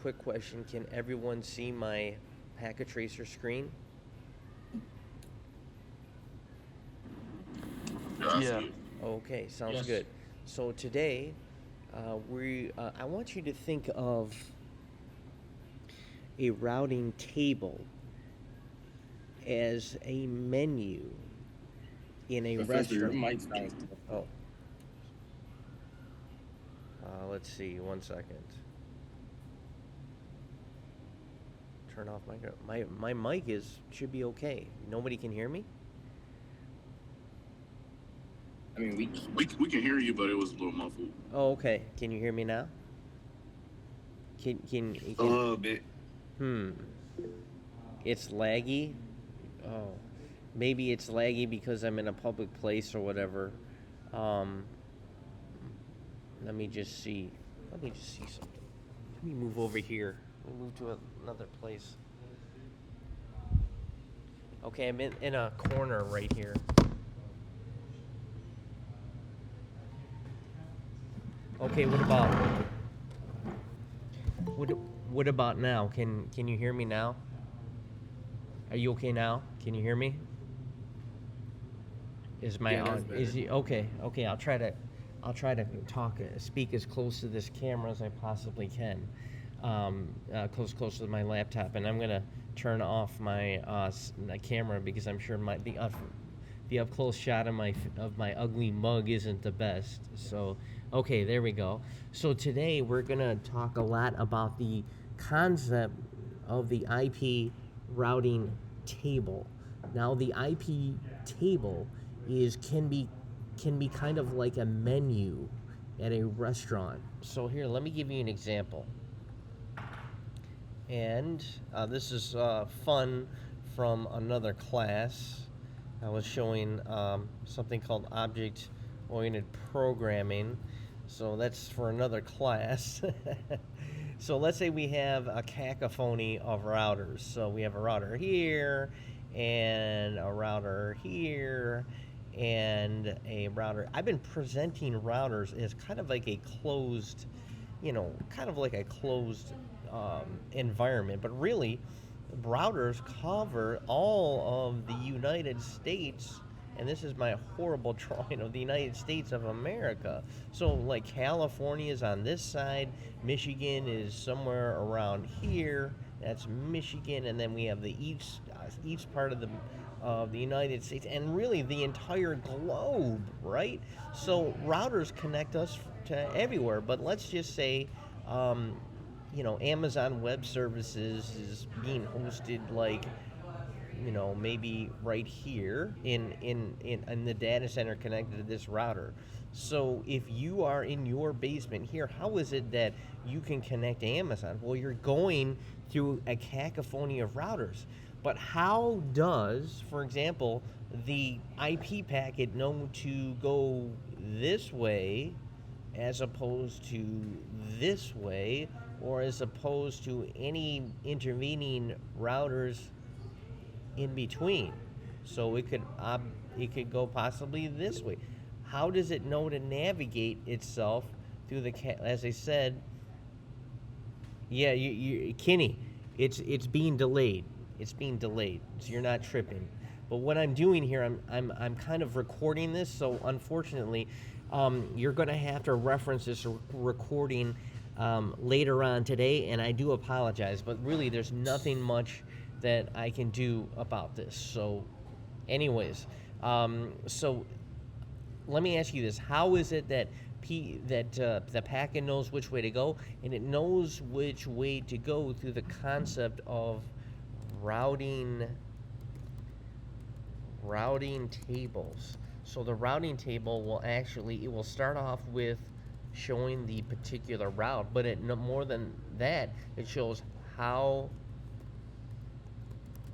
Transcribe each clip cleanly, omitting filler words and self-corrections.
Quick question: can everyone see my packet tracer screen? Yeah, I see Yeah. it. Okay, sounds Yes. good. So today, I want you to think of a routing table as a menu in a Professor, your restaurant. mic sounds Oh, let's see. 1 second. Turn off my mic is should be okay. Nobody can hear me. I mean, we We can hear you, but it was a little muffled. Oh, okay. Can you hear me now? Can A can little bit. hmm? It's laggy. Oh, maybe it's laggy because I'm in a public place or whatever. Um, let me just see. Let me just see something. Let me move over here. Let me move to another place. Okay, I'm in a corner right here. Okay, what what about now? Can you hear me now? Are you okay now? Can you hear me? Is my yeah, that's on? Is better. he okay? Okay, I'll try to talk, speak as close to this camera as I possibly can, close to my laptop, and I'm gonna turn off my camera because I'm sure the up close shot of my ugly mug isn't the best. So, okay, there we go. So today we're gonna talk a lot about the concept of the IP routing table. Now, the IP table is can be kind of like a menu at a restaurant. So here, let me give you an example. And this is fun from another class. I was showing something called object oriented programming. So that's for another class. So let's say we have a cacophony of routers. So we have a router here, and a router here, and a router. I've been presenting routers as kind of like a closed, kind of like a closed environment, but really, routers cover all of the United States, and this is my horrible drawing of the United States of America. So, like, California is on this side, Michigan is somewhere around here. That's Michigan, and then we have the east part of the United States, and really the entire globe, right? So routers connect us to everywhere. But let's just say um, Amazon Web Services is being hosted, like, maybe right here in the data center connected to this router. So if you are in your basement here, how is it that you can connect to Amazon? Well, you're going through a cacophony of routers. But how does, for example, the IP packet know to go this way as opposed to this way, or as opposed to any intervening routers in between? So it could go possibly this way. How does it know to navigate itself through as I said? Yeah, Kenny, it's being delayed. It's being delayed, so you're not tripping. But what I'm doing here, I'm kind of recording this, so unfortunately, you're going to have to reference this recording later on today, and I do apologize. But really, there's nothing much that I can do about this. So, anyways, so let me ask you this: how is it that the packet knows which way to go, and it knows which way to go through the concept of routing routing tables? So the routing table will actually, it will start off with showing the particular route, but it no more than that, it shows how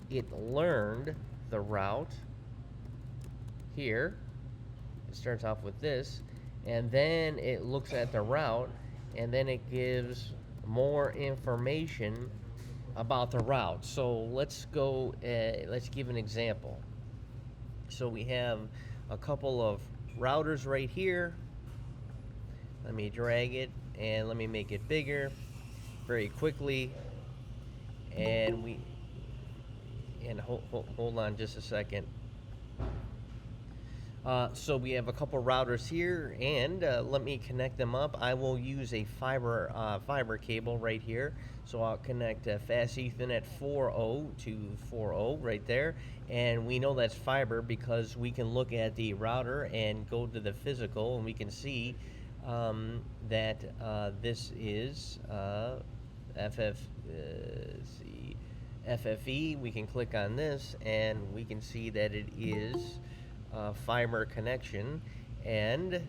it learned the route here. It starts off with this, and then it looks at the route, and then it gives more information about the route. So let's give an example. So we have a couple of routers right here. Let me drag it and let me make it bigger. very quickly. And hold on just a second. So we have a couple routers here, and let me connect them up. I will use a fiber cable right here. So I'll connect fast Ethernet 4.0 to 4.0 right there, and we know that's fiber because we can look at the router and go to the physical, and we can see that this is FFE. We can click on this, and we can see that it is fiber connection. And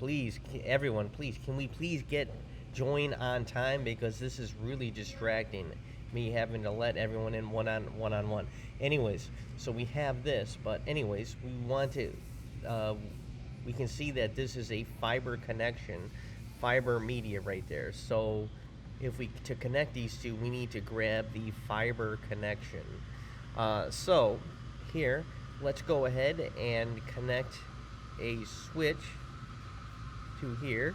please, everyone, please, can we please get join on time, because this is really distracting, me having to let everyone in one on one. Anyways, so we have this, but anyways, we want to we can see that this is a fiber connection, fiber media right there. So if we to connect these two, we need to grab the fiber connection. So here, let's go ahead and connect a switch to here.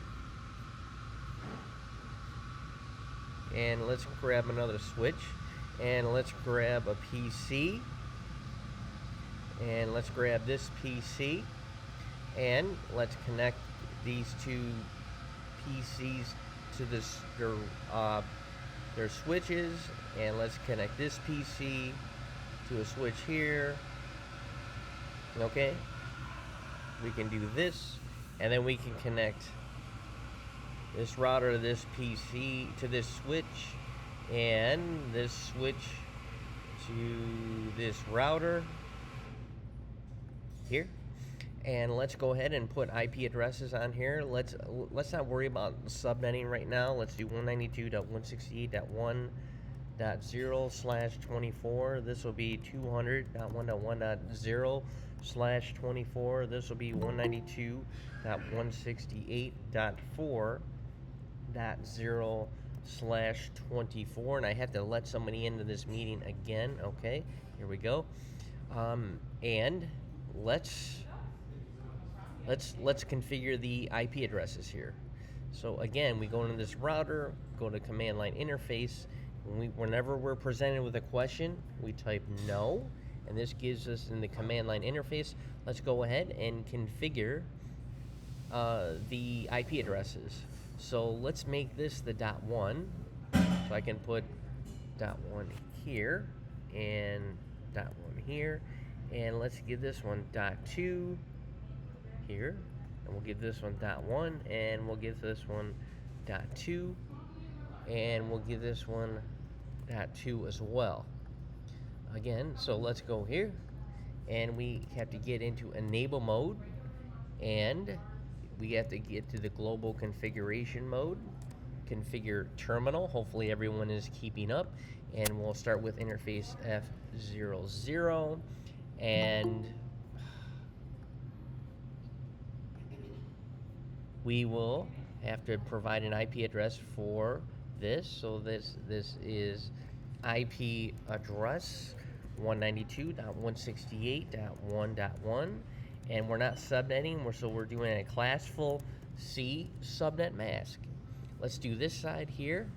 And let's grab another switch. And let's grab a PC. And let's grab this PC. And let's connect these two PCs to this their switches. And let's connect this PC to a switch here. Okay, we can do this, and then we can connect this router to this PC to this switch, and this switch to this router here. And let's go ahead and put IP addresses on here. Let's not worry about subnetting right now. Let's do 192.168.1.0/24. This will be 200.1.1.0/24. This will be 192.168.4.0/24. And I have to let somebody into this meeting again. Okay, here we go. And let's configure the IP addresses here. So again, we go into this router, go to command line interface. Whenever we're presented with a question, we type no, and this gives us in the command line interface. Let's go ahead and configure the IP addresses. So let's make this the .1. So I can put .1 here and .1 here, and let's give this one .2 here, and we'll give this one .1, and we'll give this one .2, and we'll give this one .2 as well. Again, so let's go here, and we have to get into enable mode, and we have to get to the global configuration mode, configure terminal. Hopefully everyone is keeping up, and we'll start with interface F00, and we will have to provide an IP address for this. So this is IP address 192.168.1.1, and we're not subnetting. We're doing a classful C subnet mask. Let's do this side here.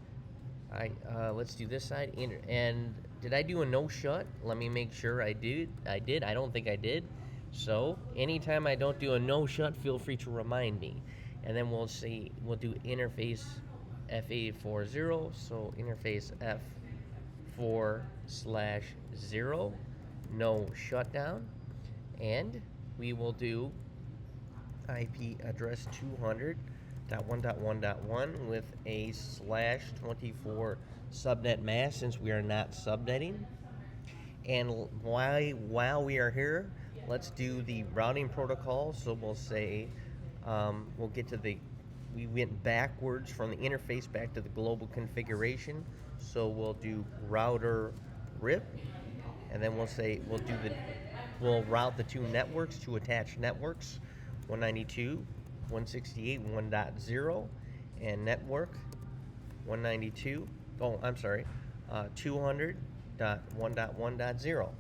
Let's do this side. And did I do a no shut? Let me make sure I did. I don't think I did. So anytime I don't do a no shut, feel free to remind me. And then we'll do interface F840, so interface F4/0, no shutdown, and we will do IP address 200.1.1.1 with a /24 subnet mask, since we are not subnetting. And while we are here, let's do the routing protocol. So we'll say we'll get to we went backwards from the interface back to the global configuration. So we'll do router RIP, and then we'll route the two networks to attached networks, 192.168.1.0 and network 200.1.1.0.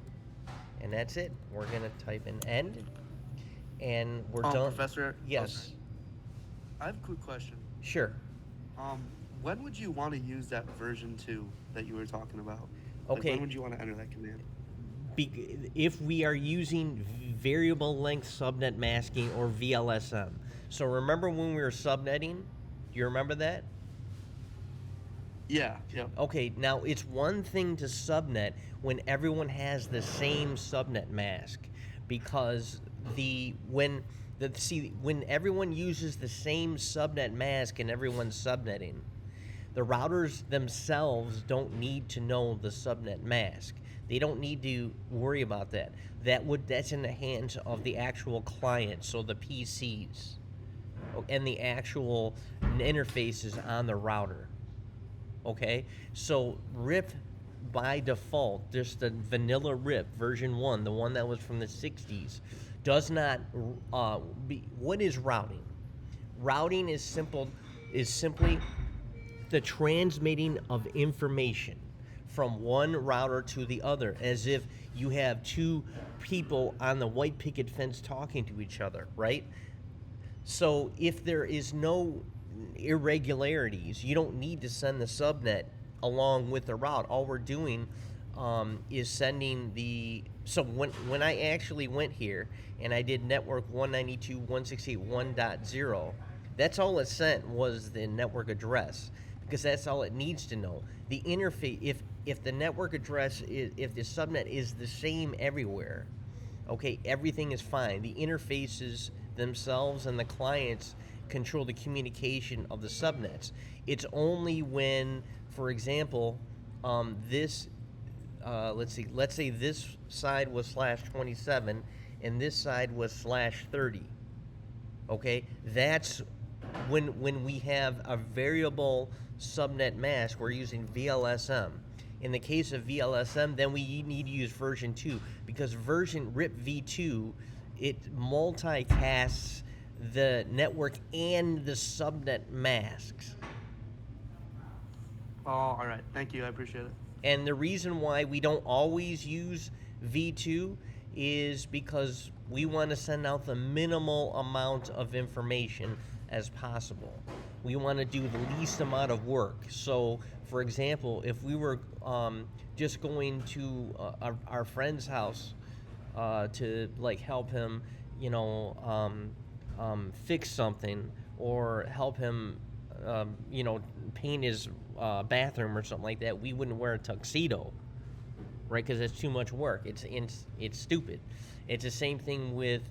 And that's it. We're gonna type in end, and we're done. Professor? Yes. Okay. I have a quick question. Sure. when would you want to use that version 2 that you were talking about? Like, when Okay, would you want to enter that command? if we are using variable length subnet masking or VLSM. So remember when we were subnetting? Do you remember that? Yeah, yep. Okay, now it's one thing to subnet when everyone has the same subnet mask, because when everyone uses the same subnet mask and everyone's subnetting, the routers themselves don't need to know the subnet mask. They don't need to worry about that. That's in the hands of the actual client, so the PCs and the actual interfaces on the router. Okay, so RIP by default, just the vanilla RIP version 1, the one that was from the 60s, does not what is routing? Routing is simply the transmitting of information from one router to the other, as if you have two people on the white picket fence talking to each other, right? So if there is no irregularities, you don't need to send the subnet along with the route. All we're doing is sending the. So when I actually went here and I did network 192.168.1.0, that's all it sent was the network address, because that's all it needs to know. The interface, if the network address is, if the subnet is the same everywhere, okay, everything is fine. The interfaces themselves and the clients control the communication of the subnets. It's only when, for example, this, let's say this side was /27 and this side was /30. Okay, that's when we have a variable subnet mask. We're using VLSM. In the case of VLSM, then we need to use version 2, because version RIP v2, it multicasts the network and the subnet masks. Oh, all right. Thank you. I appreciate it. And the reason why we don't always use V2 is because we want to send out the minimal amount of information as possible. We want to do the least amount of work. So, for example, if we were just going to our friend's house to like help him, fix something, or help him, paint his bathroom or something like that, we wouldn't wear a tuxedo, right? Because it's too much work. It's stupid. It's the same thing with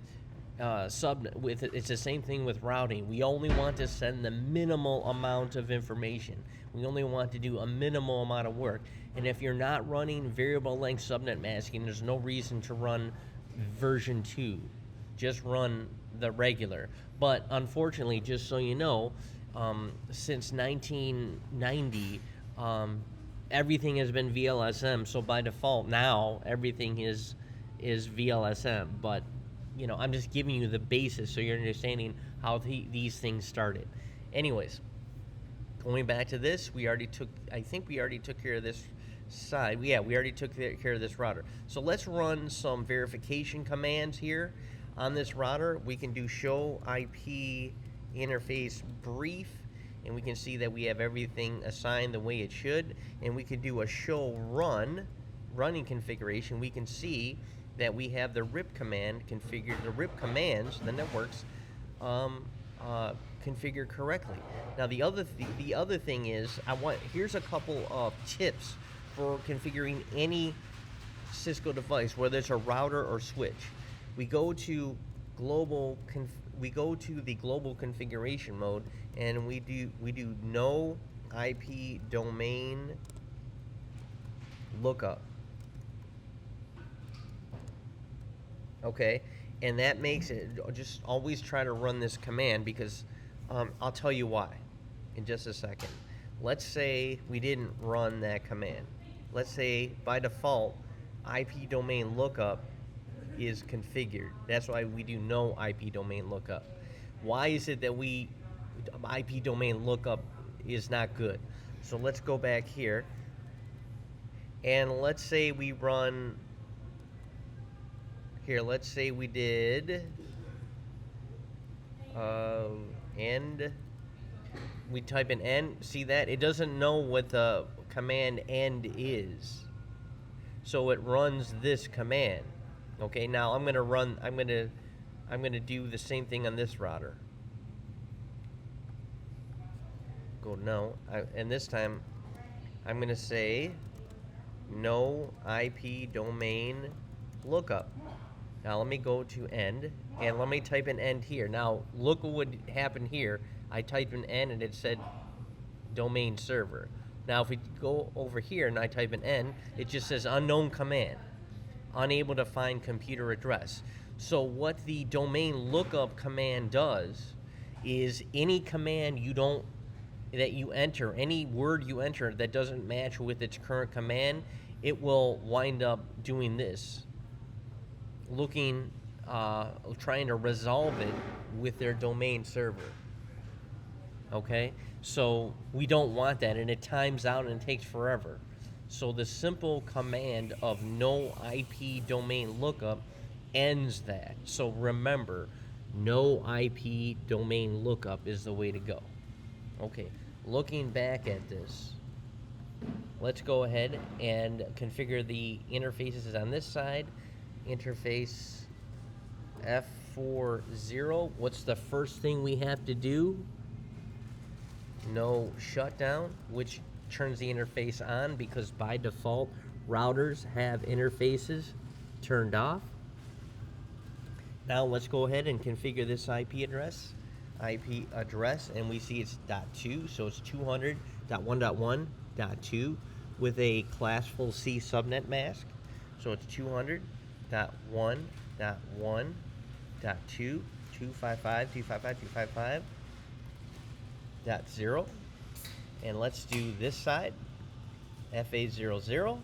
it's the same thing with routing. We only want to send the minimal amount of information. We only want to do a minimal amount of work. And if you're not running variable length subnet masking, there's no reason to run version 2. Just run the regular. But unfortunately, just so you know, since 1990, everything has been VLSM. So by default now, everything is VLSM. But I'm just giving you the basis so you're understanding how these things started. Anyways, going back to this, I think we already took care of this side. Yeah, we already took care of this router. So let's run some verification commands here on this router. We can do show IP interface brief, and we can see that we have everything assigned the way it should. And we could do a show running configuration. We can see that we have the RIP command configured, the RIP commands, the networks, configured correctly. Now the other thing is, here's a couple of tips for configuring any Cisco device, whether it's a router or switch. We go to the global configuration mode, and we do no IP domain lookup. Okay, and that makes it, just always try to run this command, because I'll tell you why in just a second. Let's say we didn't run that command. Let's say by default IP domain lookup is configured. That's why we do no IP domain lookup. Why is it that IP domain lookup is not good? So let's go back here, and let's say we run here. Let's say we did end We type in end. See that? It doesn't know what the command end is. So it runs this command. Okay, now I'm gonna do the same thing on this router. Go no, and this time I'm gonna say no IP domain lookup. Now let me go to end, and let me type in end here. Now look what would happen here. I typed in end and it said domain server. Now if we go over here and I type in end, it just says unknown command, unable to find computer address. So what the domain lookup command does is any command that you enter, any word you enter that doesn't match with its current command, it will wind up doing this, trying to resolve it with their domain server. Okay, so we don't want that, and it times out and it takes forever. So the simple command of no IP domain lookup ends that. So remember, no IP domain lookup is the way to go. Okay, looking back at this, let's go ahead and configure the interfaces on this side. Interface F40. What's the first thing we have to do? No shutdown, which turns the interface on because by default routers have interfaces turned off. Now let's go ahead and configure this IP address, and we see it's .2, so it's 200.1.1.2 with a classful C subnet mask. So it's 200.1.1.2, 255.255.255.0. And let's do this side, FA00,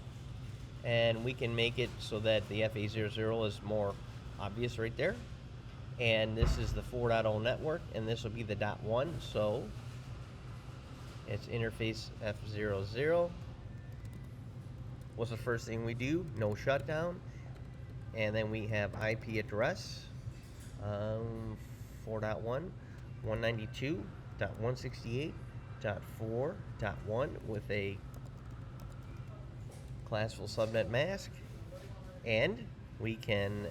and we can make it so that the FA00 is more obvious right there. And this is the 4.0 network, and this will be the .1, so it's interface F00. What's the first thing we do? No shutdown. And then we have IP address 4.1, 192.168.4.1 with a classful subnet mask. And we can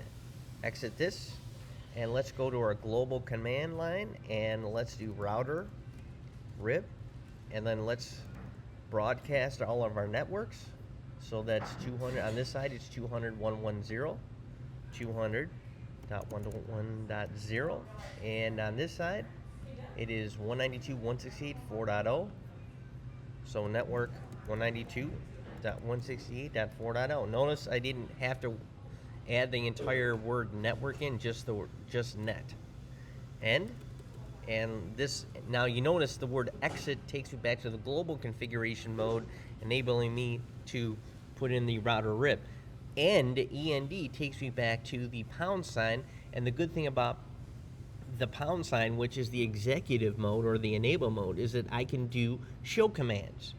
exit this, and let's go to our global command line, and let's do router rip, and then let's broadcast all of our networks. So that's 200 on this side. It's 200.110, 200.1.1.0, and on this side it is 192.168.4.0. So network 192.168.4.0. Notice I didn't have to add the entire word network in, just net. And this, now you notice the word exit takes me back to the global configuration mode, enabling me to put in the router rip. And END takes me back to the pound sign, and the good thing about the pound sign, which is the executive mode or the enable mode, is that I can do show commands.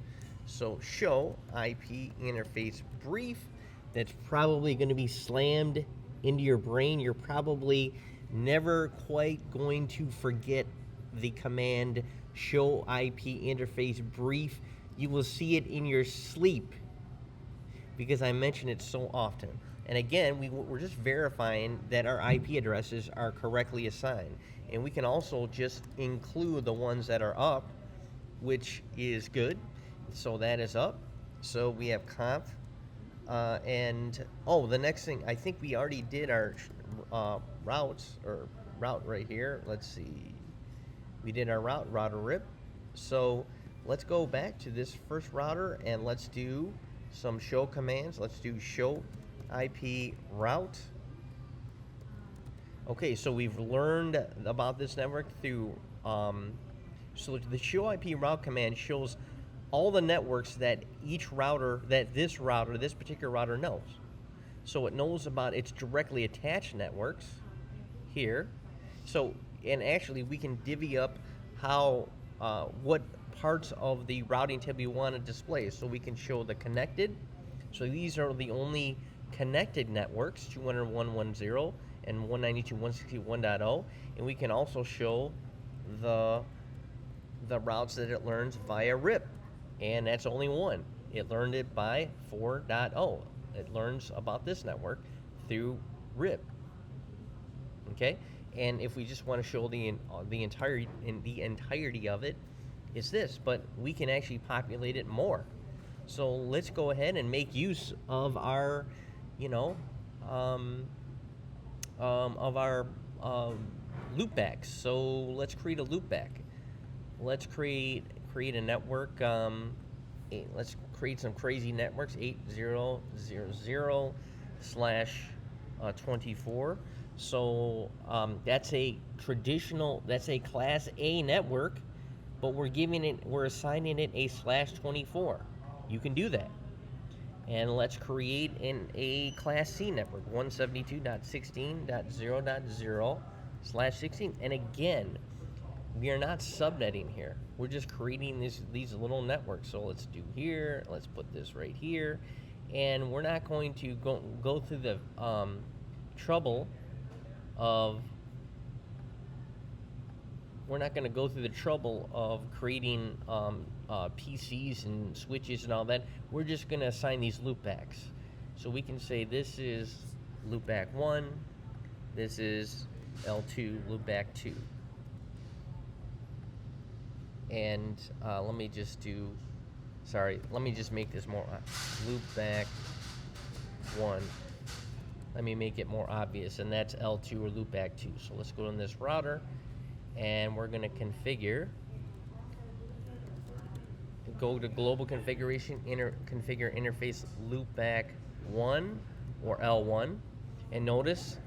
So show IP interface brief. That's probably going to be slammed into your brain. You're probably never quite going to forget the command show IP interface brief. You will see it in your sleep because I mention it so often. And again, we're just verifying that our IP addresses are correctly assigned. And we can also just include the ones that are up, which is good. So that is up. So we have conf. And the next thing, I think we already did our route right here. Let's see, we did our router rip. So let's go back to this first router and let's do some show commands. Let's do show IP route. Okay, so we've learned about this network through so the show IP route command shows all the networks that this particular router knows. So it knows about its directly attached networks here. So, and actually we can divvy up what parts of the routing table we want to display. So we can show the connected. So these are the only connected networks, 201.1.0 and 192.168.1.0. And we can also show the the routes that it learns via RIP, and that's only one. It learned it by 4.0. It learns about this network through RIP. Okay, and if we just want to show the entirety of it, it's this. But we can actually populate it more. So let's go ahead and make use of our, of our loopbacks. So let's create a loopback. Let's create a network. Let's create some crazy networks. 8000/24. So that's a class A network, but we're assigning it a /24. You can do that. And let's create a class C network, 172.16.0.0/16. And again, we are not subnetting here. We're just creating these little networks. So let's do here. Let's put this right here. And we're not going to go through the trouble of creating PCs and switches and all that. We're just going to assign these loopbacks. So we can say this is loopback 1, this is L2 loopback 2. And let me just make this more loopback 1. Let me make it more obvious, and that's L2 or loopback 2. So let's go in this router, and we're going to go to global configuration, configure interface loopback 1 or L1, and notice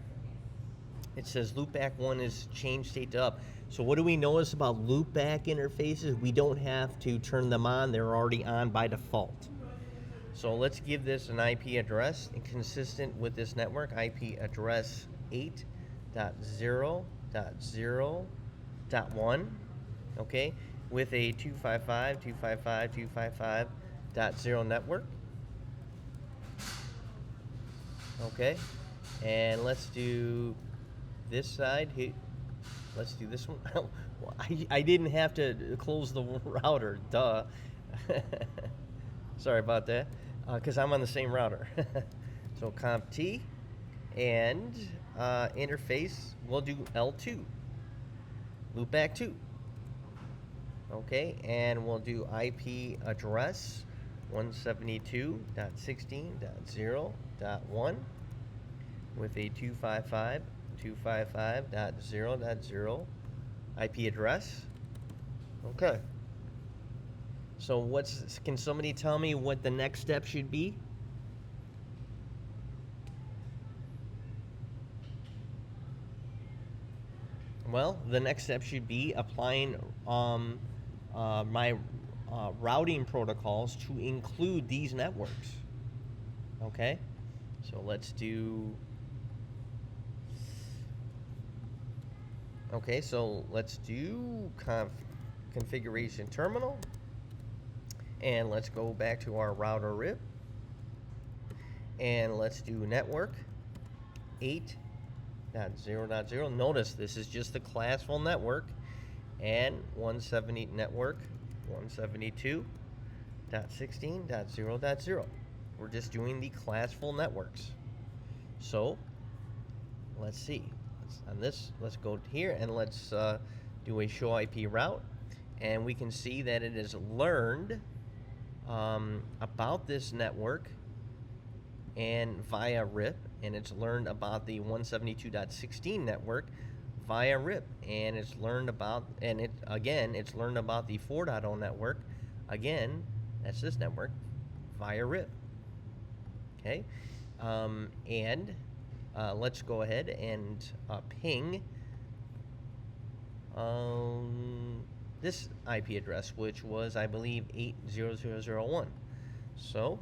it says loopback 1 is changed state to up. So what do we notice about loopback interfaces? We don't have to turn them on. They're already on by default. So let's give this an IP address consistent with this network, IP address 8.0.0.1, okay, with a 255.255.255.0 network. Okay, and let's do this side. Let's do this one. I didn't have to close the router, duh. Sorry about that, because I'm on the same router. So comp T, and interface, we'll do L2, loopback 2. Okay, and we'll do IP address 172.16.0.1 with a 255.255.0.0 IP address. Okay. So can somebody tell me what the next step should be? Well, the next step should be applying my routing protocols to include these networks. Okay, so let's do. Okay, so let's do configuration terminal, and let's go back to our router RIP, and let's do network 8.0.0. Notice this is just the classful network, and 170 network 172.16.0.0. We're just doing the classful networks. So let's see. Let's go here and let's do a show IP route, and we can see that it has learned about this network and via RIP, and it's learned about the 172.16 network via RIP, and it's learned about it's learned about the 4.0 network, again, that's this network, via RIP. Okay, and let's go ahead and ping this IP address, which was, I believe, 8.0.0.1. So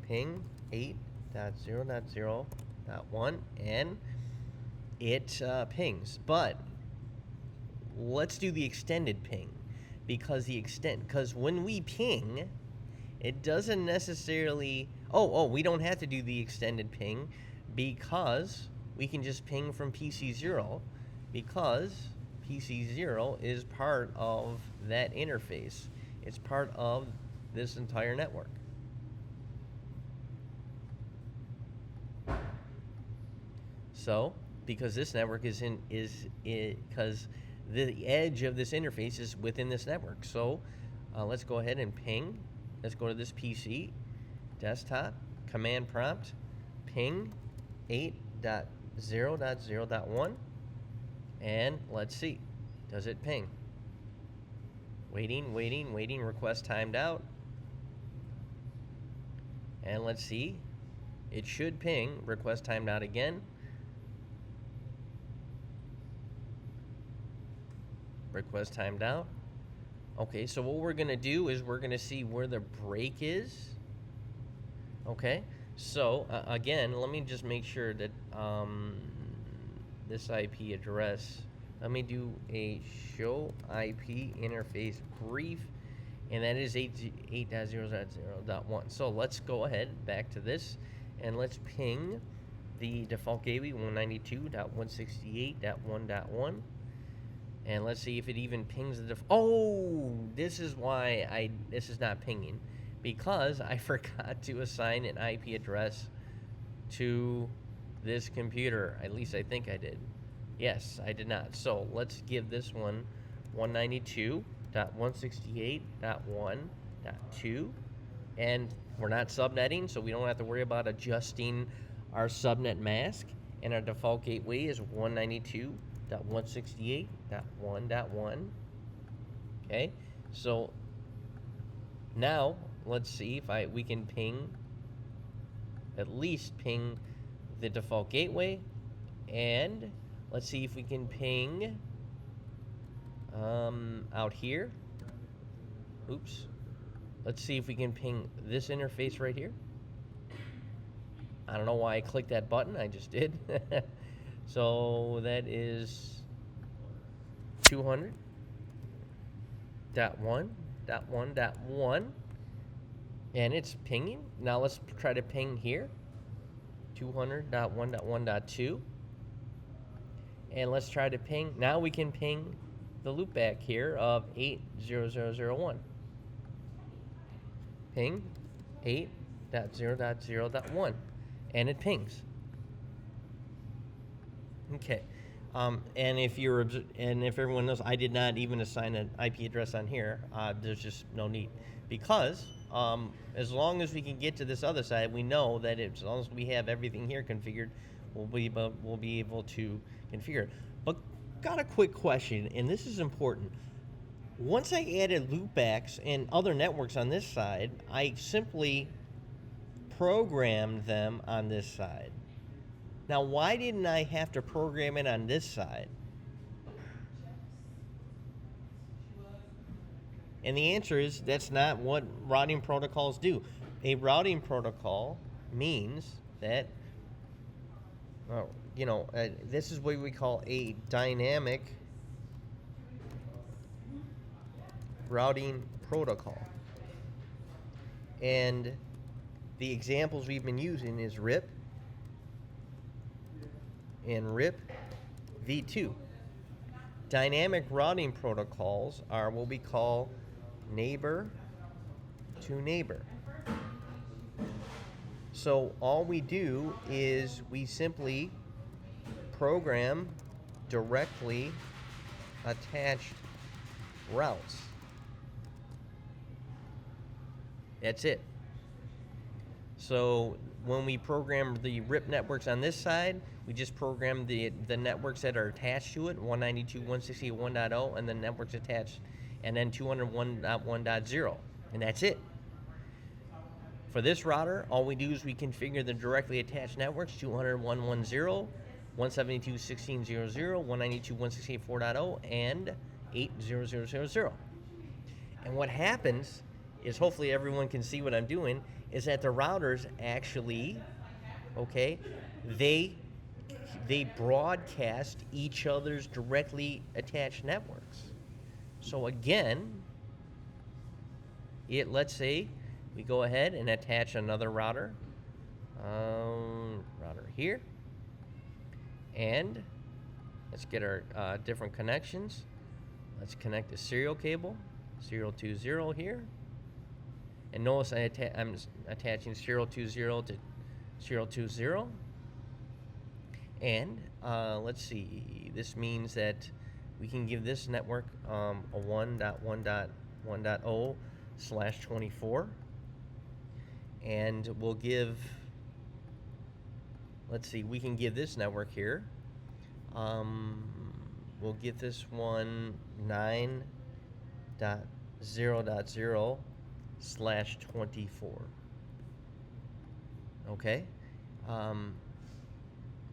ping 8.0.0.1, and it pings. But let's do the extended ping, because when we ping, it doesn't necessarily. We don't have to do the extended ping, because we can just ping from PC0, because PC0 is part of that interface. It's part of this entire network. So, because this network because the edge of this interface is within this network. So, let's go ahead and ping. Let's go to this PC, desktop, command prompt, ping 8.0.0.1, and let's see. Does it ping? Waiting, waiting, waiting, request timed out. And let's see. It should ping, request timed out again. Request timed out. Okay, so what we're gonna do is we're gonna see where the break is. Okay, so again, let me just make sure that this IP address, let me do a show IP interface brief, and that is 8.0.0.1. So let's go ahead back to this, and let's ping the default gateway 192.168.1.1. And let's see if it even pings the oh, this is why this is not pinging, because I forgot to assign an IP address to this computer. At least I think I did. Yes, I did not. So let's give this one 192.168.1.2, and we're not subnetting, so we don't have to worry about adjusting our subnet mask. And our default gateway is 192.168.1.1. Okay, so now let's see if we can ping, at least ping the default gateway, and let's see if we can ping out here. Oops. Let's see if we can ping this interface right here. I don't know why I clicked that button. I just did. So that is 200.1.1.1, and it's pinging. Now let's try to ping here, 200.1.1.2, and let's try to ping. Now we can ping the loopback here of 8.0.0.0.1. Ping 8.0.0.1, and it pings. Okay, and if everyone knows, I did not even assign an IP address on here. There's just no need, because as long as we can get to this other side, we know that as long as we have everything here configured, we'll be able to configure it. But got a quick question, and this is important. Once I added loopbacks and other networks on this side, I simply programmed them on this side. Now, why didn't I have to program it on this side? And the answer is that's not what routing protocols do. A routing protocol means that, this is what we call a dynamic routing protocol. And the examples we've been using is RIP and RIP v2. Dynamic routing protocols are what we call neighbor to neighbor. So all we do is we simply program directly attached routes. That's it. So when we program the RIP networks on this side, we just program the networks that are attached to it, 192.168.1.0, and the networks attached, and then 201.1.0, and that's it. For this router, all we do is we configure the directly attached networks, 201.1.0, 172.16.0.0, 192.168.4.0, and 8.0.0.0.0. And what happens is, hopefully everyone can see what I'm doing, is that the routers actually, they broadcast each other's directly attached networks. So again, let's say we go ahead and attach another router, router here, and Let's get our different connections. Let's connect the serial cable, serial 20 here. And notice I'm attaching serial 20 to serial 20. And let's see, this means that we can give this network a 1.1.1.0/24. And we'll give, let's see, we can give this network here, we'll give this one 9.0.0/24. Okay.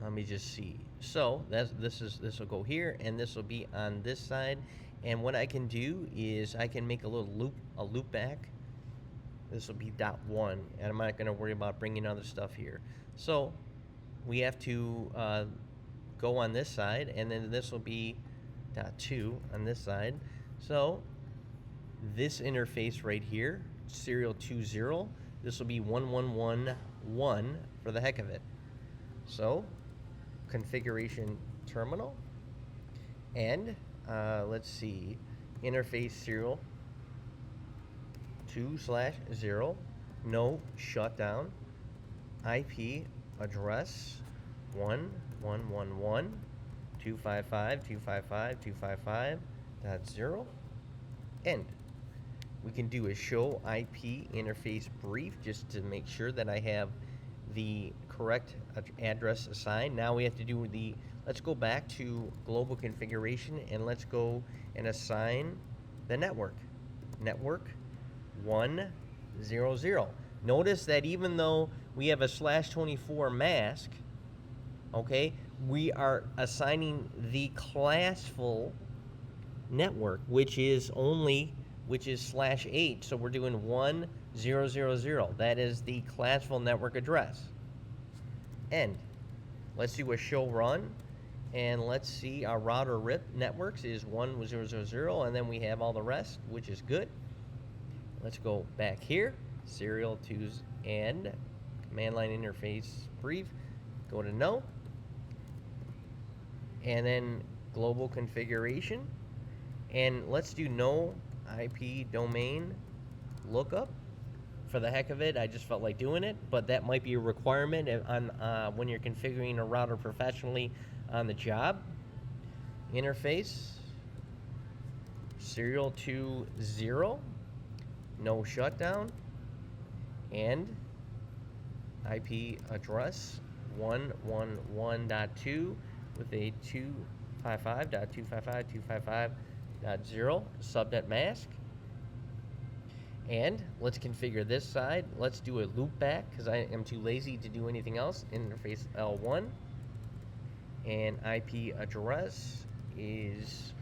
Let me just see. So this will go here, and this will be on this side. And what I can do is I can make a loop back. This will be .1, and I'm not going to worry about bringing other stuff here. So we have to go on this side, and then this will be .2 on this side. So this interface right here, serial 20, this will be 1111 for the heck of it. So configuration terminal, and let's see, interface serial 2/0, no shutdown, IP address 1.1.1.255.255.255.0, end. We can do a show IP interface brief just to make sure that I have the correct address assigned. Now we have to do let's go back to global configuration, and let's go and assign the network 100. Notice that even though we have a /24 mask, okay, we are assigning the classful network, which is /8. So we're doing 1000. That is the classful network address. End. Let's do a show run, and let's see, our router RIP networks is 1000, and then we have all the rest, which is good. Let's go back here, serial 2 and command line interface brief, go to no, and then global configuration, and let's do no IP domain lookup. For the heck of it, I just felt like doing it, but that might be a requirement on when you're configuring a router professionally on the job. Interface serial 20, no shutdown, and IP address 111.2 with a 255.255.255.0 subnet mask. And let's configure this side. Let's do a loop back because I am too lazy to do anything else. Interface L1, and IP address is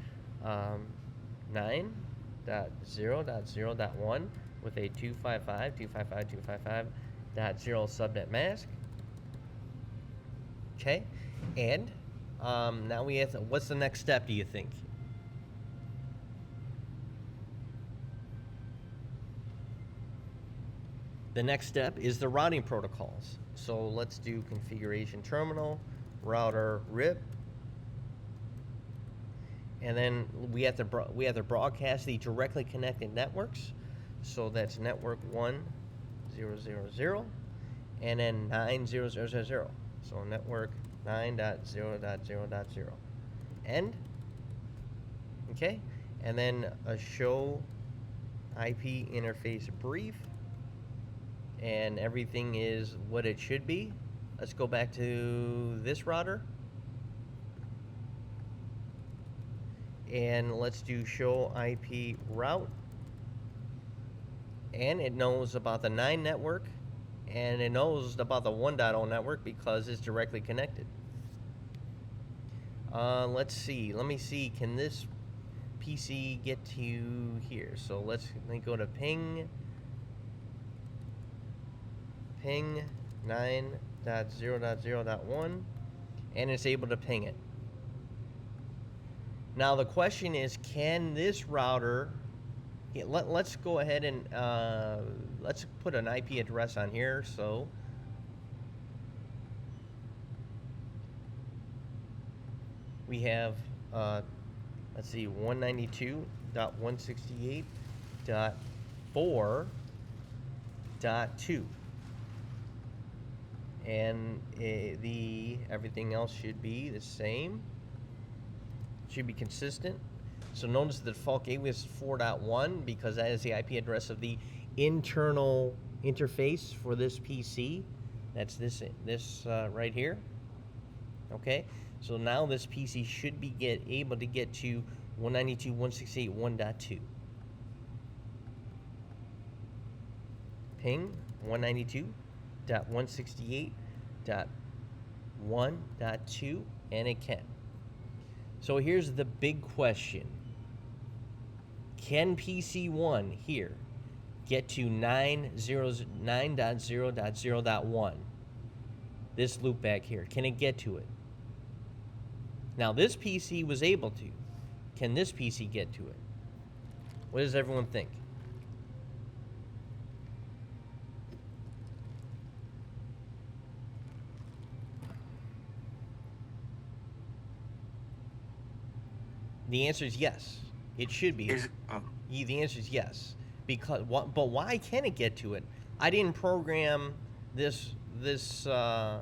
9.0.0.1 with a 255.255.255.0 subnet mask. Okay, and now we have what's the next step, do you think? The next step is the routing protocols. So let's do configuration terminal, router RIP, and then we have to broadcast the directly connected networks. So that's network 1000, and then 9000. So network 9.0.0.0. End. Okay, and then a show IP interface brief, and everything is what it should be. Let's go back to this router, and let's do show IP route, and it knows about the 9 network, and it knows about the 1.0 network because it's directly connected. Let's see, let me see, can this PC get to here? So let me go to ping 9.0.0.1, and it's able to ping it. Now the question is, can this router, let's go ahead and let's put an IP address on here. So we have, let's see, 192.168.4.2. And everything else should be the same. Should be consistent. So notice the default gateway is 4.1 because that is the IP address of the internal interface for this PC. That's this right here. Okay, so now this PC should be able to get to 192.168.1.2. Ping 192.168.1.2, and it can. So here's the big question. Can PC1 here get to 9.0.0.1? This loop back here, can it get to it? Now this PC was able to. Can this PC get to it? What does everyone think? The answer is yes. It should be. The answer is yes. Because but why can it get to it? I didn't program this. I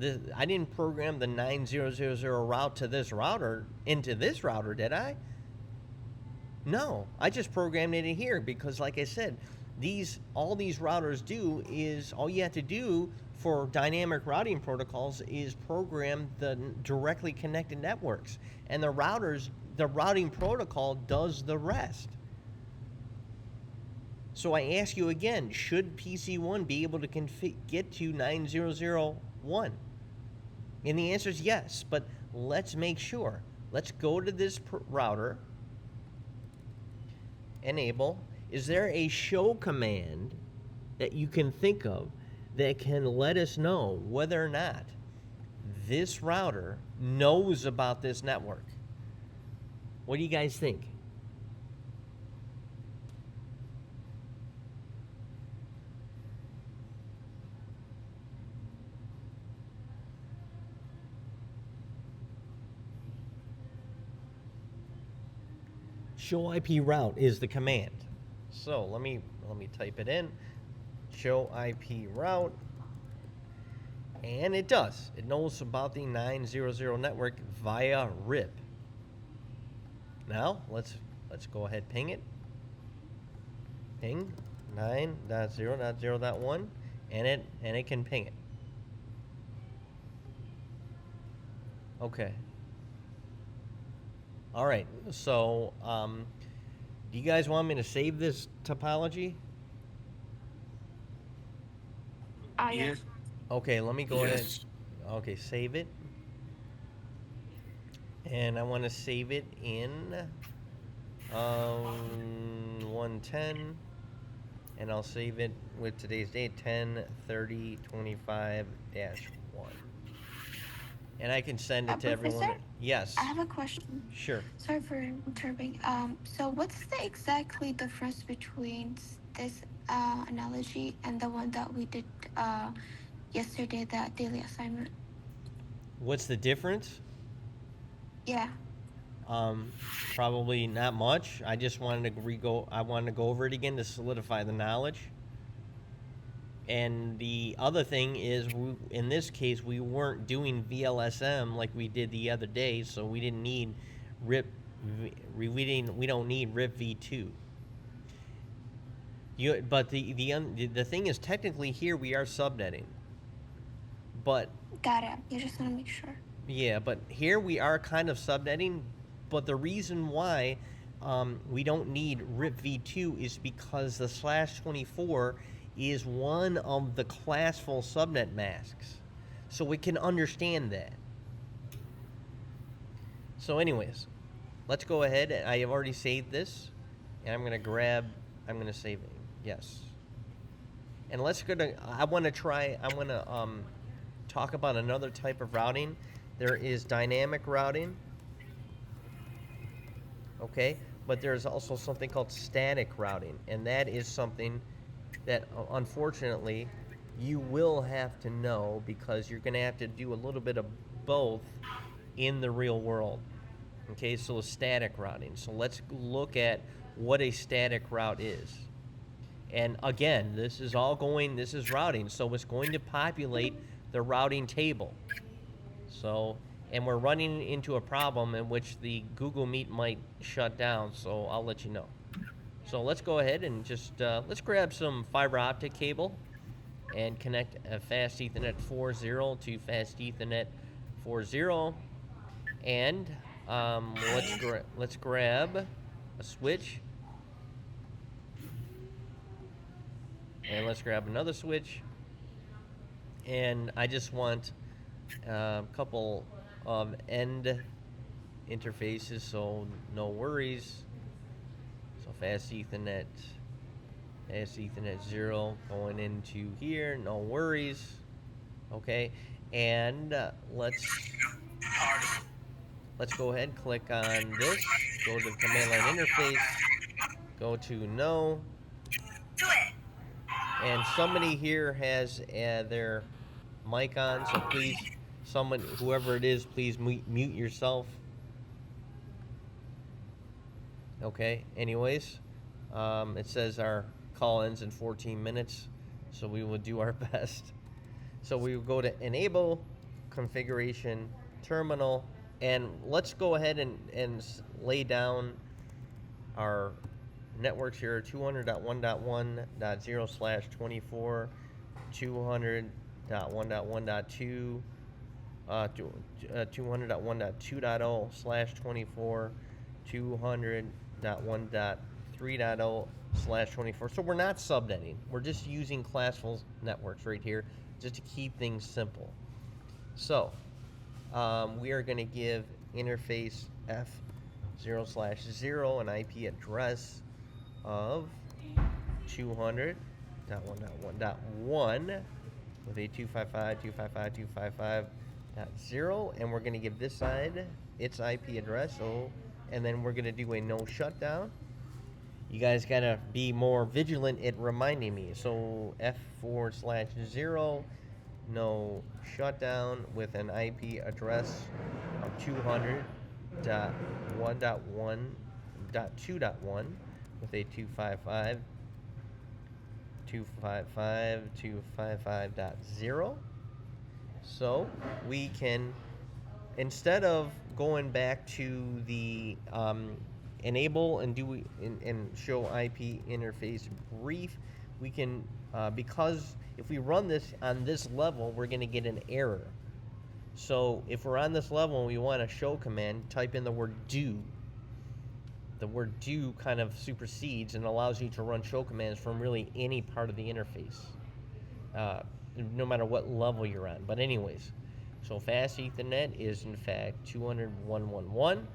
didn't program the 9000 route to this router into this router, did I? No, I just programmed it in here because, like I said, all these routers do is all you have to do for dynamic routing protocols is program the directly connected networks, and the routing protocol does the rest. So I ask you again, should PC1 be able to get to 9001? And the answer is yes, but let's make sure. Let's go to this router, enable. Is there a show command that you can think of that can let us know whether or not this router knows about this network? What do you guys think? Show IP route is the command. So let me type it in. Show IP route. And it does. It knows about the 900 network via RIP. Now let's go ahead, ping it. Ping 9.0.0.1, and it can ping it. Okay. All right. So, do you guys want me to save this topology? Yes. Okay, let me go ahead. Okay, save it. And I want to save it in 110, and I'll save it with today's date 10/30/25-1. And I can send it to everyone. Professor? Yes. I have a question. Sure. Sorry for interrupting. So what's the exactly difference between this analogy and the one that we did yesterday, that daily assignment? What's the difference? Yeah. Probably not much. I just wanted to I wanted to go over it again to solidify the knowledge. And the other thing is, in this case, we weren't doing VLSM like we did the other day, so we didn't need RIP. We don't need RIP v2. But the thing is, technically here we are subnetting. But Got it. You just want to make sure. yeah, but here we are kind of subnetting. But the reason why we don't need RIP v2 is because the /24 is one of the classful subnet masks. So we can understand that. So anyways, let's go ahead. I have already saved this, and I'm going to save it. Yes. And I want to talk about another type of routing. There is dynamic routing. Okay, but there's also something called static routing, and that is something that unfortunately you will have to know, because you're going to have to do a little bit of both in the real world. Okay, so static routing. So let's look at what a static route is. And again, this is routing, so it's going to populate the routing table. So, and we're running into a problem in which the Google Meet might shut down, so I'll let you know. So let's go ahead and just, let's grab some fiber optic cable and connect a fast Ethernet 4.0 to fast Ethernet 4.0. And let's grab a switch. And let's grab another switch. And I just want a couple of end interfaces, so no worries. So fast Ethernet 0 going into here, no worries. Okay, and let's go ahead and click on this. Go to the command line interface. Go to no. And somebody here has their mic on, so please, whoever it is, please mute yourself. Okay, anyways, it says our call ends in 14 minutes, so we will do our best. So we will go to enable configuration terminal, and let's go ahead and lay down our networks here: 200.1.1.0/24, 200.1.1.2, 200.1.2.0/24, 200.1.3.0/24. So we're not subnetting. We're just using classful networks right here just to keep things simple. So we are going to give interface F0/0 an IP address of 200.1.1.1 with a 255.255.255.0, and we're going to give this side its IP address. So, and then we're going to do a no shutdown. You guys got to be more vigilant at reminding me. So F4/0 no shutdown with an IP address of 200.1.1.2.1 with a 255.255.255.0. So we can, instead of going back to the enable and show IP interface brief, we can, because if we run this on this level, we're going to get an error. So if we're on this level and we want a show command, type in the word do. The word do kind of supersedes and allows you to run show commands from really any part of the interface, no matter what level you're on. But anyways, so fast Ethernet is in fact 200.1.1.1,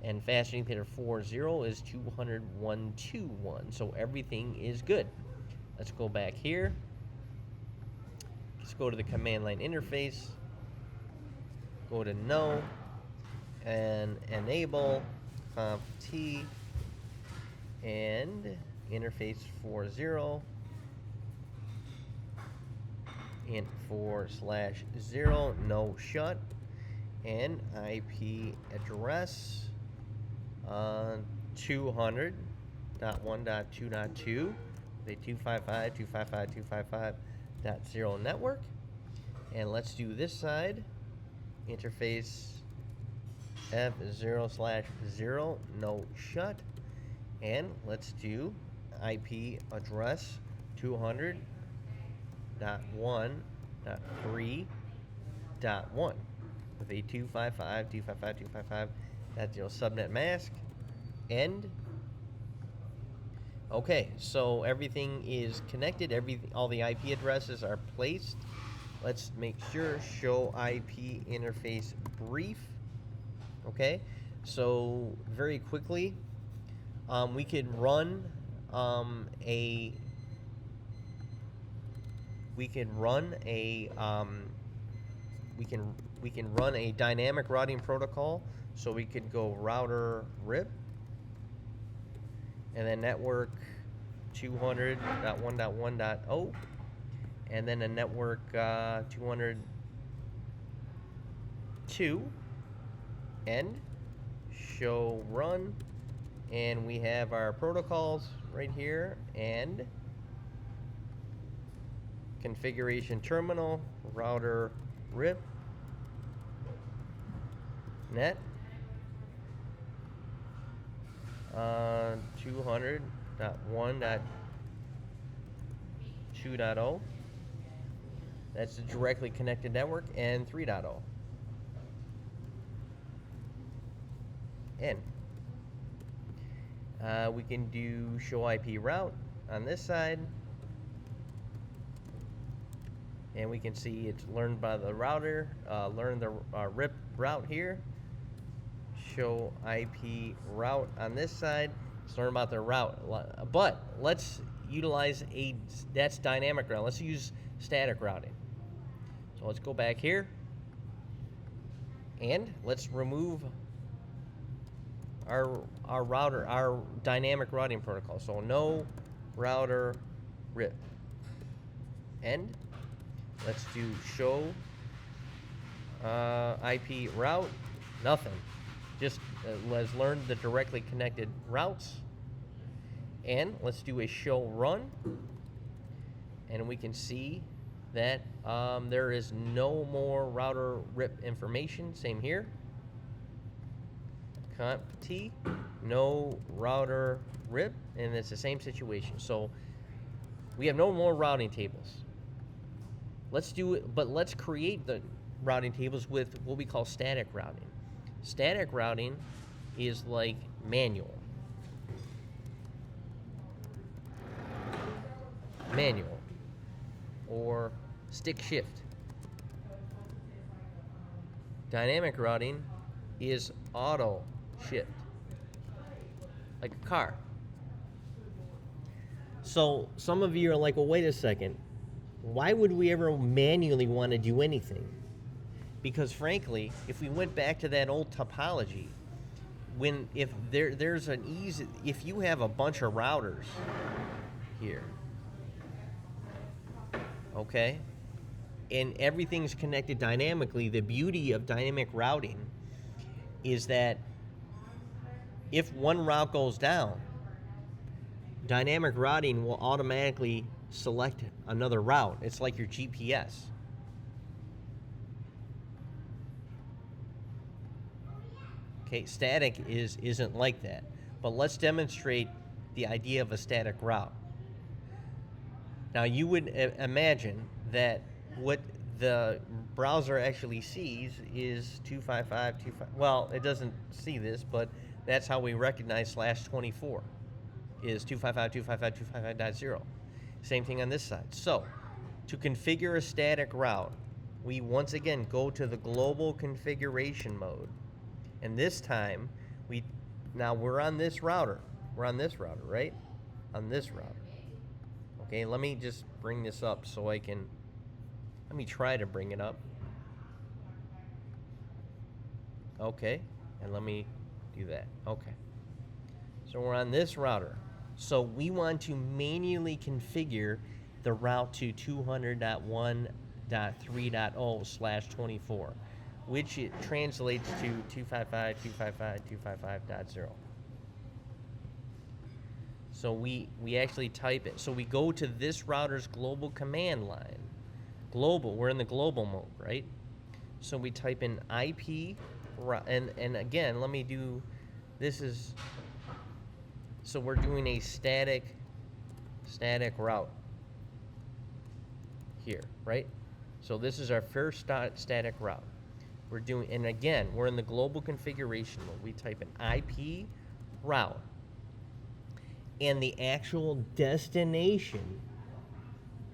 and fast Ethernet 4.0 is 200.1.2.1. So everything is good. Let's go back here. Let's go to the command line interface. Go to no and enable conf-t and interface 4.0 int 4/0 no shut and IP address 200.1.2.2 with a 255.255.255.0 network. And let's do this side, interface F0/0 no shut, and let's do IP address 200.1.3.1 with a 255.255.255.0 subnet mask. End. Okay, so everything is connected. All the IP addresses are placed. Let's make sure show IP interface brief. Okay, so very quickly, we could run a dynamic routing protocol. So we could go router RIP and then network 200.1.1.0 and then a network 202 end, show run, and we have our protocols right here, and configuration terminal, router RIP, net, 200.1.2.0. That's the directly connected network, and 3.0. N. We can do show IP route on this side, and we can see it's learned by the router, learn the RIP route here. Show IP route on this side, let's learn about the route. But let's utilize that's dynamic routing. Let's use static routing. So let's go back here, and let's remove our router, our dynamic routing protocol. So no router RIP. End. Let's do show IP route. Nothing. Just let's learn the directly connected routes. And let's do a show run. And we can see that there is no more router RIP information. Same here. Comp T, no router RIP, and it's the same situation. So we have no more routing tables. Let's do it, but let's create the routing tables with what we call static routing. Static routing is like manual. Manual or stick shift. Dynamic routing is auto shift, like a car. So some of you are like, well, wait a second. Why would we ever manually want to do anything? Because frankly, if we went back to that old topology, if you have a bunch of routers here, okay, and everything's connected dynamically, the beauty of dynamic routing is that if one route goes down, dynamic routing will automatically select another route. It's like your GPS. Okay, static isn't like that. But let's demonstrate the idea of a static route. Now you would imagine that what the browser actually sees is 255.255. Well, it doesn't see this, but that's how we recognize /24 is 255.255.255.0. Same thing on this side. So to configure a static route, we once again go to the global configuration mode. And this time, we're on this router. We're on this router, right? On this router. Okay, let me just bring this up so let me try to bring it up. Okay, and let me do that. Okay. So we're on this router. So we want to manually configure the route to 200.1.3.0/24, which it translates to 255.255.255.0. So we actually type it. So we go to this router's global command line. Global, we're in the global mode, right? So we type in IP, and again, let me do, so we're doing a static route here, right? So this is our first static route. We're doing, and again, we're in the global configuration mode. We type in IP route, and the actual destination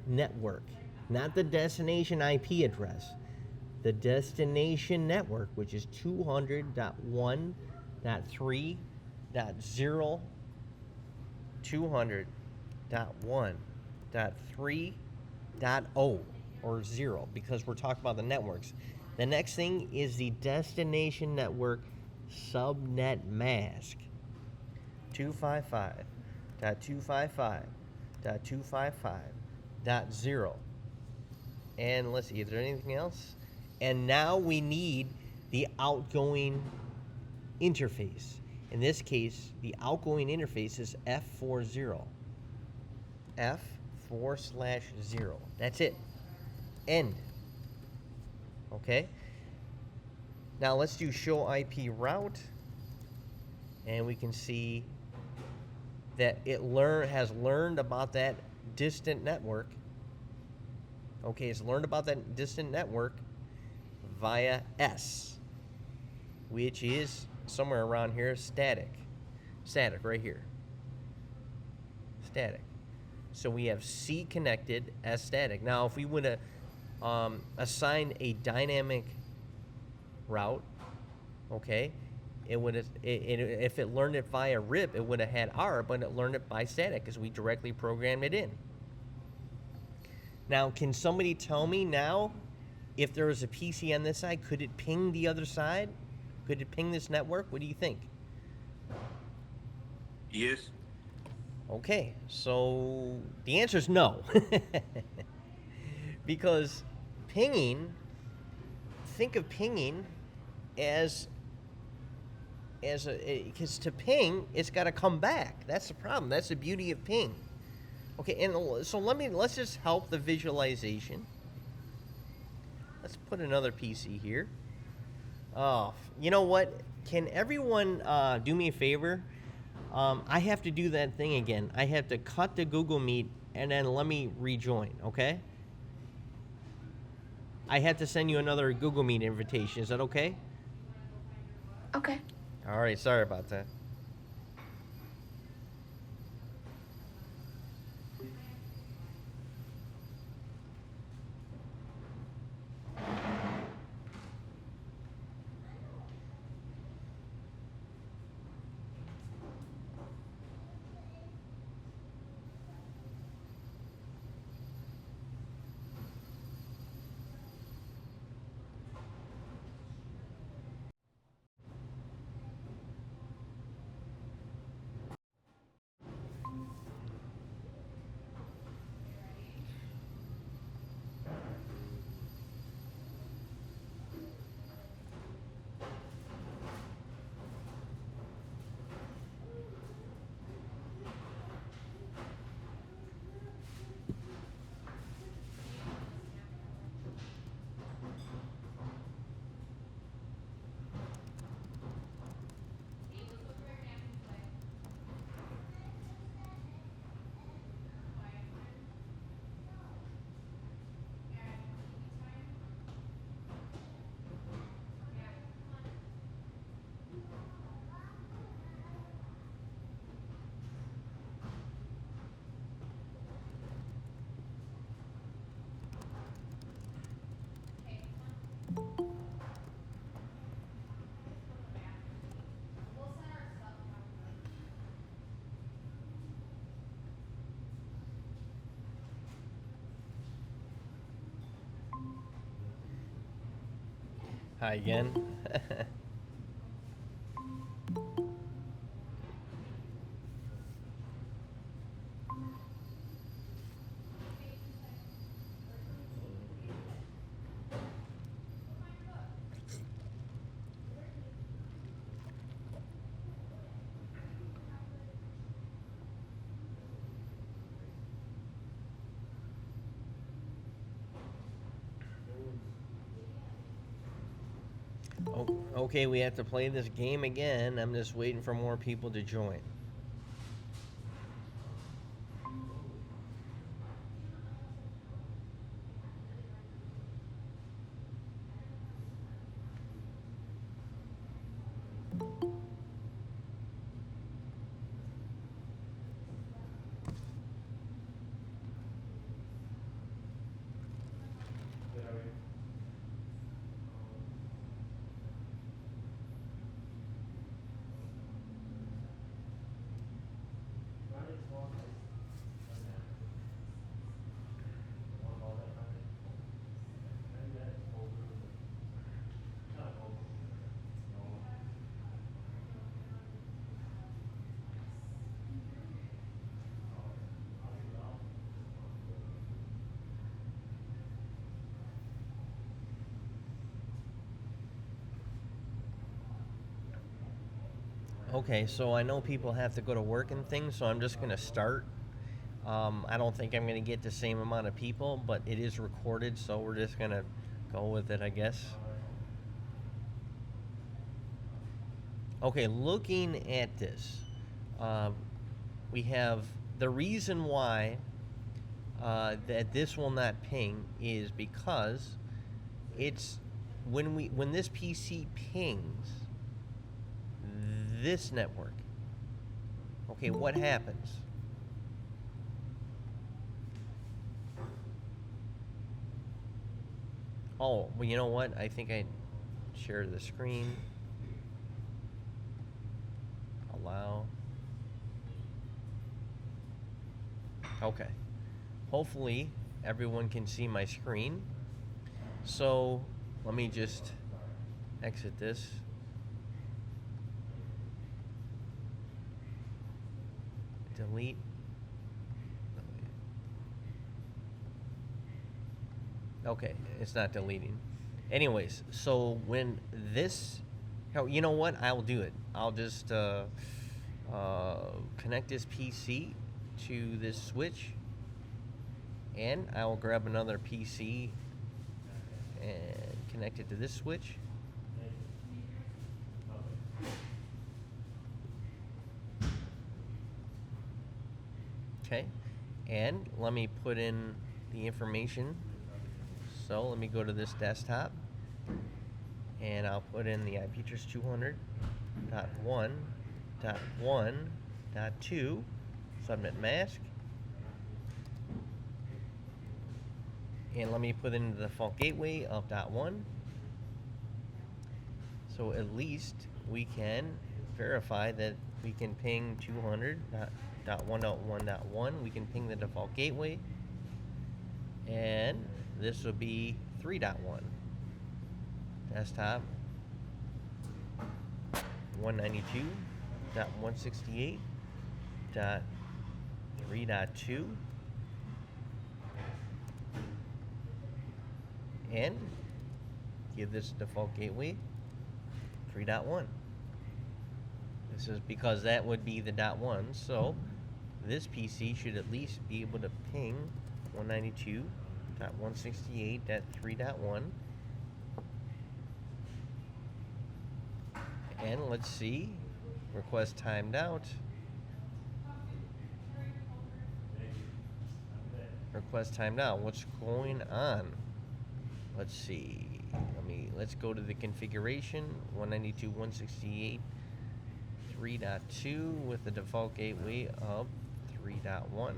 network, not the destination IP address, the destination network, which is 200.1.3.0, 200.1.3.0, or 0, because we're talking about the networks. The next thing is the destination network subnet mask, 255.255.255.0. And let's see, is there anything else? And now we need the outgoing interface. In this case, the outgoing interface is F40. F4/0. That's it. End. Okay? Now let's do show IP route, and we can see that it has learned about that distant network. Okay, it's learned about that distant network via S, which is somewhere around here, static. Static, right here. Static. So we have C connected, S static. Now, if we would have assigned a dynamic route, okay, it would have, if it learned it via RIP, it would have had R, but it learned it by static because we directly programmed it in. Now, can somebody tell me now, if there was a PC on this side, could it ping the other side? Could it ping this network? What do you think? Yes. Okay, so the answer is no. Because pinging, think of pinging as because to ping, it's got to come back. That's the problem. That's the beauty of ping. Okay, and so let's just help the visualization. Let's put another PC here. Oh, you know what? Can everyone do me a favor? I have to do that thing again. I have to cut the Google Meet and then let me rejoin, okay? I had to send you another Google Meet invitation. Is that okay? Okay. All right, sorry about that. Hi again. Oh, okay, we have to play this game again. I'm just waiting for more people to join. Okay, so I know people have to go to work and things, so I'm just going to start. I don't think I'm going to get the same amount of people, but it is recorded, so we're just going to go with it, I guess. Okay, looking at this, we have the reason why that this will not ping is because it's when this PC pings this network. Okay, what happens? Oh, well, you know what? I think I shared the screen. Allow. Okay. Hopefully, everyone can see my screen. So, let me just exit this. Delete. Okay, it's not deleting. Anyways, so when this, you know what? I'll do it. I'll just connect this PC to this switch, and I will grab another PC and connect it to this switch. Okay, and let me put in the information. So let me go to this desktop, and I'll put in the ip-address 200.1.1.2 subnet mask, and let me put in the default gateway of .1, so at least we can verify that we can ping 200.1.1.1. We can ping the default gateway, and this will be 3.1 desktop 192.168.3.2, and give this default gateway 3.1. This is because that would be the .1, so this PC should at least be able to ping 192.168.3.1. And let's see, request timed out. Request timed out. What's going on? Let's see. Let's go to the configuration 192.168.3.2 with the default gateway of 3.1.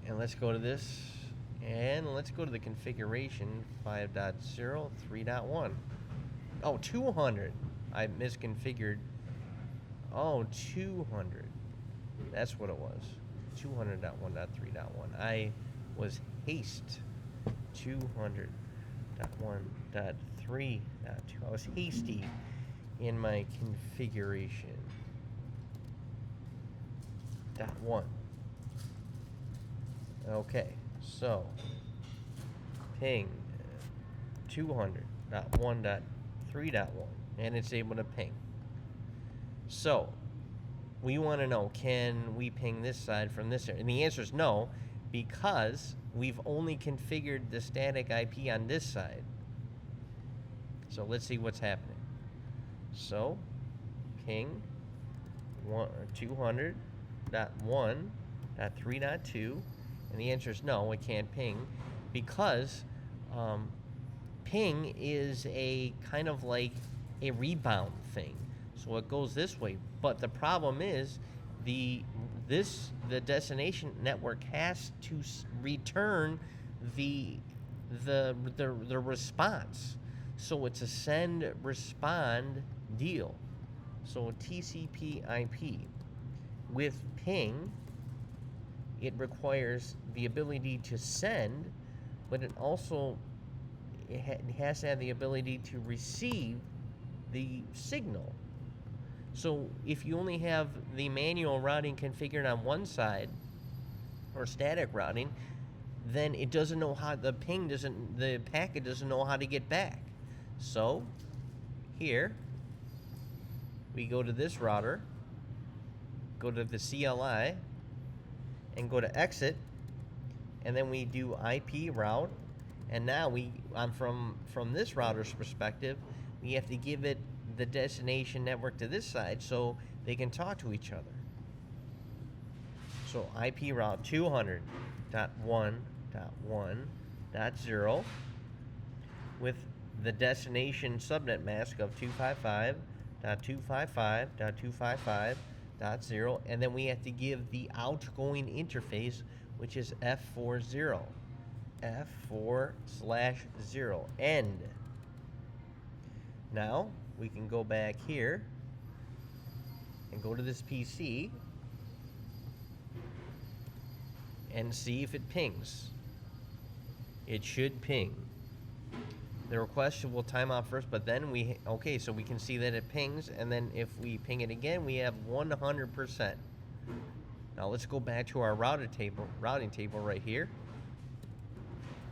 And let's go to this, and let's go to the configuration 5.0 3.1. Oh, 200. I misconfigured. Oh, 200. That's what it was. 200.1.3.1. I was haste. 200.1.3.2. I was hasty in my configuration. .1. Okay, so ping 200.1.3.1, and it's able to ping. So we want to know, can we ping this side from this area? And the answer is no, because we've only configured the static IP on this side. So let's see what's happening. So ping 200.1.3.2, and the answer is no, it can't ping, because ping is a kind of like a rebound thing. So it goes this way, but the problem is the destination network has to return the response. So it's a send respond deal. So TCP/IP with ping, it requires the ability to send, but it also has to have the ability to receive the signal. So if you only have the manual routing configured on one side, or static routing, then it doesn't know how, the packet doesn't know how to get back. So here we go to this router, go to the CLI, and go to exit, and then we do IP route. And now from this router's perspective, we have to give it the destination network to this side so they can talk to each other. So IP route 200.1.1.0 with the destination subnet mask of 255.255.255.0, and then we have to give the outgoing interface, which is F40. F4/0 end. Now we can go back here and go to this PC and see if it pings. It should ping. The request will time out first, but then okay, so we can see that it pings, and then if we ping it again, we have 100%. Now let's go back to our routing table right here.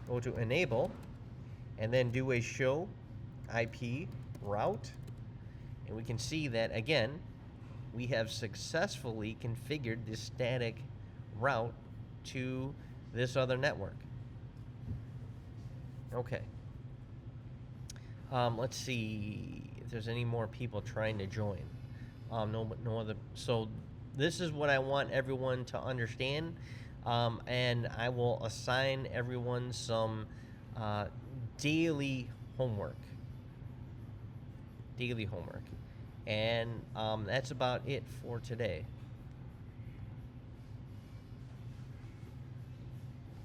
Go to enable, and then do a show IP route, and we can see that again we have successfully configured this static route to this other network. Okay. Let's see if there's any more people trying to join. No other. So this is what I want everyone to understand. And I will assign everyone some daily homework. And that's about it for today.